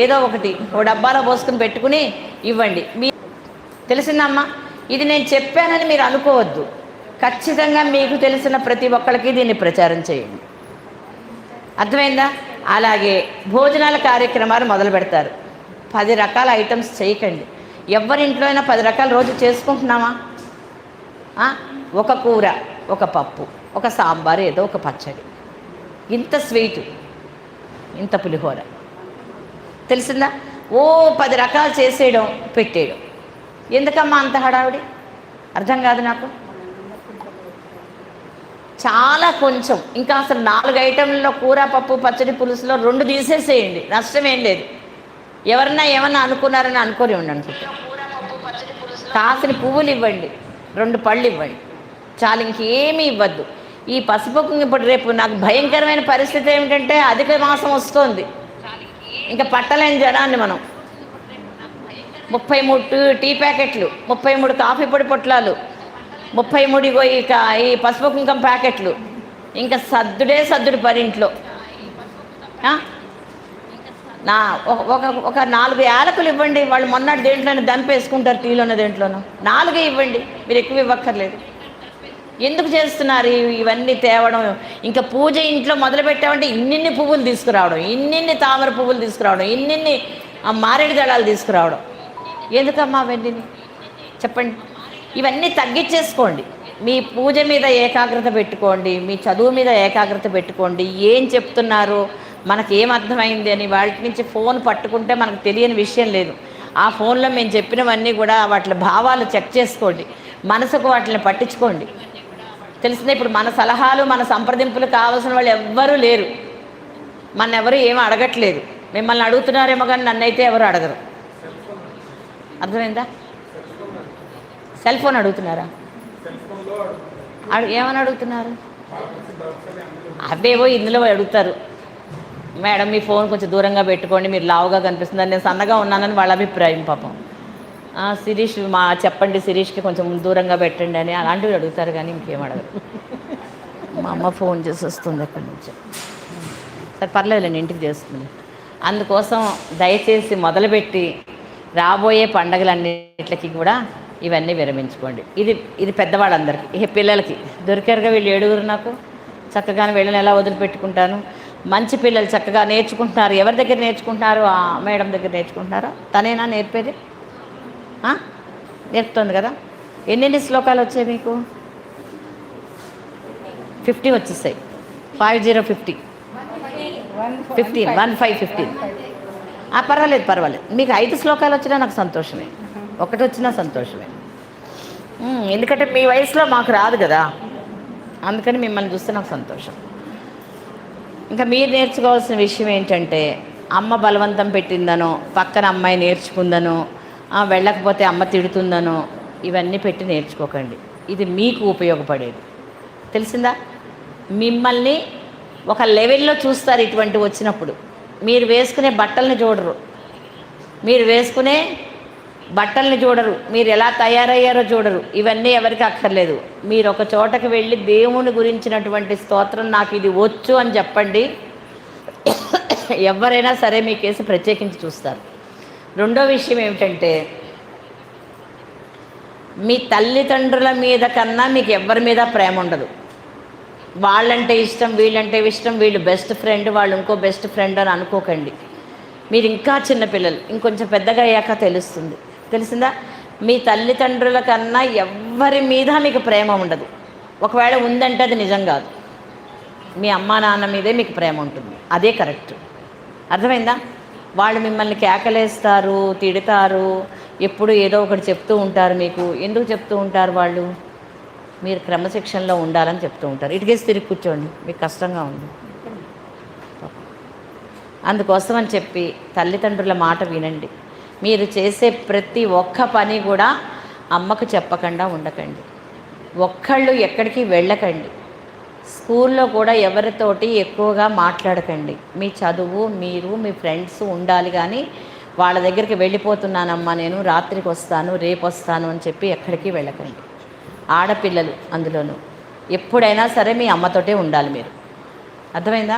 ఏదో ఒకటి ఓ డబ్బాలో పోసుకుని పెట్టుకుని ఇవ్వండి. మీ తెలిసిందమ్మా, ఇది నేను చెప్పానని మీరు అనుకోవద్దు. ఖచ్చితంగా మీకు తెలిసిన ప్రతి ఒక్కరికి దీన్ని ప్రచారం చేయండి. అర్థమైందా? అలాగే భోజనాల కార్యక్రమాలు మొదలు పెడతారు. 10 రకాల ఐటమ్స్ చేయకండి. ఎవరింట్లో అయినా 10 రకాల రోజు చేసుకుంటున్నామా? ఒక కూర, ఒక పప్పు, ఒక సాంబారు, ఏదో ఒక పచ్చడి, ఇంత స్వీటు, ఇంత పులిహోర. తెలిసిందా? ఓ 10 రకాలు చేసేయడం, పెట్టేయడం. ఎందుకమ్మా అంత హడావిడి? అర్థం కాదు నాకు. చాలా కొంచెం, ఇంకా అసలు 4 ఐటెంలలో కూర, పప్పు, పచ్చడి, పులుసులో 2 తీసేసేయండి, నష్టం ఏం లేదు. ఎవరన్నా ఏమన్నా అనుకున్నారని అనుకొని ఉండండి. కాసిన పువ్వులు ఇవ్వండి, 2 పళ్ళు ఇవ్వండి, చాలు, ఇంకేమీ ఇవ్వద్దు. ఈ పసుపు ఇప్పుడు రేపు నాకు భయంకరమైన పరిస్థితి ఏమిటంటే అధిక మాసం వస్తుంది, ఇంకా పట్టలేని జనాన్ని మనం. 33 టీ ప్యాకెట్లు, 33 కాఫీ పొడి పొట్లాలు, 33 ఈ పసుపు కుంకం ప్యాకెట్లు, ఇంకా సద్దుడు పరింట్లో. ఒక 4 యాలకులు ఇవ్వండి. వాళ్ళు మొన్నటి దేంట్లోనే దంపేసుకుంటారు, టీలోనే దేంట్లోనూ. 4 ఇవ్వండి, మీరు ఎక్కువ ఇవ్వక్కర్లేదు. ఎందుకు చేస్తున్నారు ఇవన్నీ తేవడం? ఇంకా పూజ ఇంట్లో మొదలు పెట్టామంటే ఇన్నిన్ని పువ్వులు తీసుకురావడం, ఇన్నిన్ని తామర పువ్వులు తీసుకురావడం, ఇన్నిన్ని మారేడు దళాలు తీసుకురావడం. ఎందుకమ్మా అవన్నీ? చెప్పండి. ఇవన్నీ తగ్గించేసుకోండి. మీ పూజ మీద ఏకాగ్రత పెట్టుకోండి, మీ చదువు మీద ఏకాగ్రత పెట్టుకోండి. ఏం చెప్తున్నారు, మనకు ఏం అర్థమైంది అని వాటి నుంచి ఫోన్ పట్టుకుంటే మనకు తెలియని విషయం లేదు. ఆ ఫోన్లో మేము చెప్పినవన్నీ కూడా వాటి భావాలు చెక్ చేసుకోండి, మనసుకు వాటిని పట్టించుకోండి. తెలిసిందే. ఇప్పుడు మన సలహాలు, మన సంప్రదింపులు కావాల్సిన వాళ్ళు ఎవ్వరూ లేరు. మన ఎవరు ఏమీ అడగట్లేదు. మిమ్మల్ని అడుగుతున్నారేమో కానీ నన్నైతే ఎవరు అడగరు. అర్థమైందా? సెల్ ఫోన్ అడుగుతున్నారా? ఏమని అడుగుతున్నారు? అవేవో ఇందులో అడుగుతారు. మేడం మీ ఫోన్ కొంచెం దూరంగా పెట్టుకోండి, మీరు లావుగా కనిపిస్తుందని, నేను సన్నగా ఉన్నానని వాళ్ళ అభిప్రాయం. పాపం శిరీష్ చెప్పండి, శిరీష్కి కొంచెం దూరంగా పెట్టండి అని అలాంటివి అడుగుతారు, కానీ ఇంకేం అడగరు. మా అమ్మ ఫోన్ చేసి వస్తుంది ఎక్కడి నుంచి. సరే పర్లేదులేండి, ఇంటికి చేస్తుంది. అందుకోసం దయచేసి మొదలుపెట్టి రాబోయే పండగలన్నిటికి కూడా ఇవన్నీ విరమించుకోండి. ఇది పెద్దవాళ్ళందరికీ. ఇక పిల్లలకి దొరికారుగా వీళ్ళు 7 నాకు, చక్కగా వీళ్ళని ఎలా వదిలిపెట్టుకుంటాను? మంచి పిల్లలు చక్కగా నేర్చుకుంటున్నారు. ఎవరి దగ్గర నేర్చుకుంటున్నారు? ఆ మేడం దగ్గర నేర్చుకుంటున్నారా? తనేనా నేర్పేది? నేర్పుతుంది కదా. ఎన్ని శ్లోకాలు వచ్చాయి మీకు? 50 వచ్చేసాయి. 50 15 పర్వాలేదు. మీకు 5 శ్లోకాలు వచ్చినా నాకు సంతోషమే, 1 వచ్చినా సంతోషమే. ఎందుకంటే మీ వయసులో మాకు రాదు కదా, అందుకని మిమ్మల్ని చూస్తే నాకు సంతోషం. ఇంకా మీరు నేర్చుకోవాల్సిన విషయం ఏంటంటే, అమ్మ బలవంతం పెట్టిందనో, పక్కన అమ్మాయి నేర్చుకుందనో, వెళ్ళకపోతే అమ్మ తిడుతుందనో ఇవన్నీ పెట్టి నేర్చుకోకండి. ఇది మీకు ఉపయోగపడేది. తెలిసిందా? మిమ్మల్ని ఒక లెవెల్లో చూస్తారు ఇటువంటి వచ్చినప్పుడు. మీరు వేసుకునే బట్టల్ని చూడరు, మీరు ఎలా తయారయ్యారో చూడరు. ఇవన్నీ ఎవరికి అక్కర్లేదు. మీరు ఒక చోటకి వెళ్ళి దేవుని గురించినటువంటి స్తోత్రం నాకు ఇది వచ్చు అని చెప్పండి, ఎవరైనా సరే మీ కేసు ప్రత్యేకించి చూస్తారు. రెండో విషయం ఏమిటంటే, మీ తల్లిదండ్రుల మీద కన్నా మీకు ఎవరి మీద ప్రేమ ఉండదు. వాళ్ళంటే ఇష్టం, వీళ్ళంటే ఇష్టం, వీళ్ళు బెస్ట్ ఫ్రెండ్, వాళ్ళు ఇంకో బెస్ట్ ఫ్రెండ్ అని అనుకోకండి. మీరు ఇంకా చిన్నపిల్లలు, ఇంకొంచెం పెద్దగా అయ్యాక తెలుస్తుంది. తెలిసిందా? మీ తల్లిదండ్రుల కన్నా ఎవ్వరి మీద మీకు ప్రేమ ఉండదు. ఒకవేళ ఉందంటే అది నిజం కాదు. మీ అమ్మా నాన్న మీదే మీకు ప్రేమ ఉంటుంది, అదే కరెక్ట్. అర్థమైందా? వాళ్ళు మిమ్మల్ని కేకలేస్తారు, తిడతారు, ఎప్పుడు ఏదో ఒకటి చెప్తూ ఉంటారు. మీకు ఎందుకు చెప్తూ ఉంటారు? వాళ్ళు మీరు క్రమశిక్షణలో ఉండాలని చెప్తూ ఉంటారు. ఇటుకేసి తిరిగి కూర్చోండి, మీకు కష్టంగా ఉంది. అందుకోసం అని చెప్పి తల్లిదండ్రుల మాట వినండి. మీరు చేసే ప్రతి ఒక్క పని కూడా అమ్మకు చెప్పకుండా ఉండకండి. ఒక్కళ్ళు ఎక్కడికి వెళ్ళకండి. స్కూల్లో కూడా ఎవరితోటి ఎక్కువగా మాట్లాడకండి. మీ చదువు, మీరు, మీ ఫ్రెండ్స్ ఉండాలి, కానీ వాళ్ళ దగ్గరికి వెళ్ళిపోతున్నానమ్మా నేను, రాత్రికి వస్తాను, రేపు వస్తాను అని చెప్పి ఎక్కడికి వెళ్ళకండి. ఆడపిల్లలు అందులోనూ ఎప్పుడైనా సరే మీ అమ్మతోటే ఉండాలి మీరు. అర్థమైందా?